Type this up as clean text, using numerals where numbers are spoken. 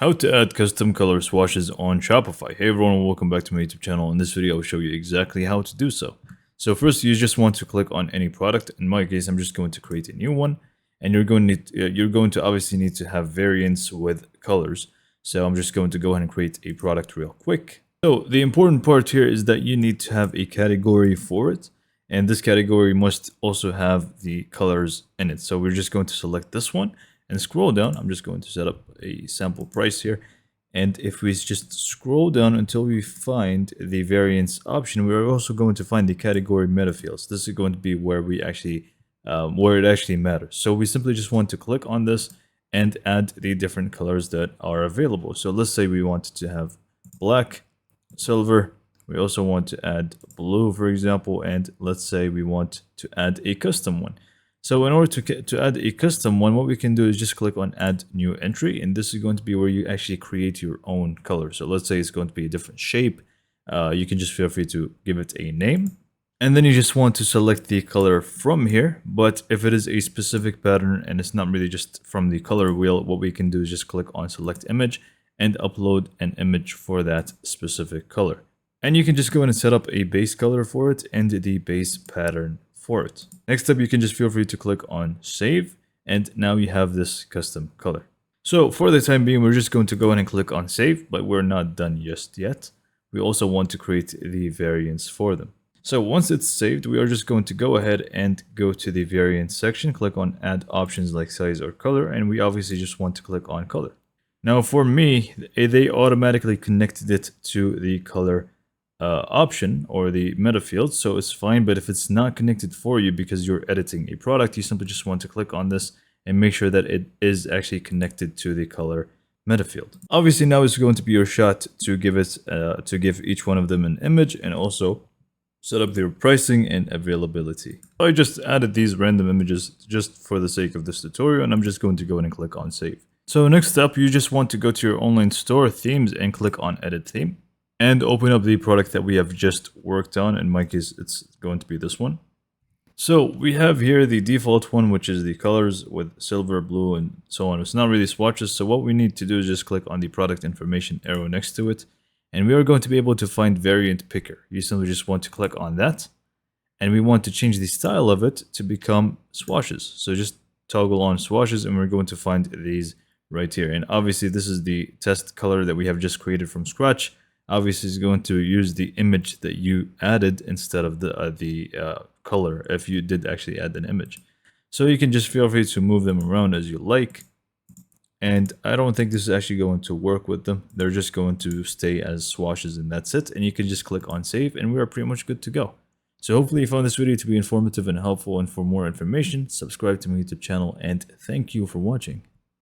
How to add custom color swatches on Shopify. Hey everyone, welcome back to my YouTube channel. In this video, I will show you exactly how to do so. So first, you just want to click on any product. In my case, I'm just going to create a new one, and you're going to obviously need to have variants with colors. So I'm just going to go ahead and create a product real quick. So the important part here is that you need to have a category for it, and this category must also have the colors in it. So we're just going to select this one and scroll down. I'm just going to set up a sample price here. And if we just scroll down until we find the variants option, we're also going to find the category metafields. This is going to be where we actually, where it actually matters. So we simply just want to click on this and add the different colors that are available. So let's say we wanted to have black, silver. We also want to add blue, for example, and let's say we want to add a custom one. So in order to add a custom one, what we can do is just click on add new entry, and this is going to be where you actually create your own color. So let's say it's going to be a different shape. You can just feel free to give it a name, and then you just want to select the color from here. But if it is a specific pattern and it's not really just from the color wheel, what we can do is just click on select image and upload an image for that specific color. And you can just go in and set up a base color for it and the base pattern for it. Next up, you can just feel free to click on save, and now you have this custom color. So for the time being, we're just going to go ahead and click on save, but we're not done just yet. We also want to create the variants for them. So once it's saved, we are just going to go ahead and go to the variant section, click on add options like size or color, and we obviously just want to click on color. Now for me, they automatically connected it to the color option or the meta field, so it's fine. But if it's not connected for you because you're editing a product, you simply just want to click on this and make sure that it is actually connected to the color meta field. Obviously now is going to be your shot to give it to give each one of them an image and also set up their pricing and availability. I just added these random images just for the sake of this tutorial, and I'm just going to go in and click on save. So next up, you just want to go to your online store themes and click on edit theme and open up the product that we have just worked on. In my case, it's going to be this one. So we have here the default one, which is the colors with silver, blue, and so on. It's not really swatches. So what we need to do is just click on the product information arrow next to it. And we are going to be able to find variant picker. You simply just want to click on that. And we want to change the style of it to become swatches. So just toggle on swatches, and we're going to find these right here. And obviously this is the test color that we have just created from scratch. Obviously, it's going to use the image that you added instead of the color if you did actually add an image. So you can just feel free to move them around as you like. And I don't think this is actually going to work with them. They're just going to stay as swatches, and that's it. And you can just click on save, and we are pretty much good to go. So hopefully you found this video to be informative and helpful. And for more information, subscribe to my YouTube channel, and thank you for watching.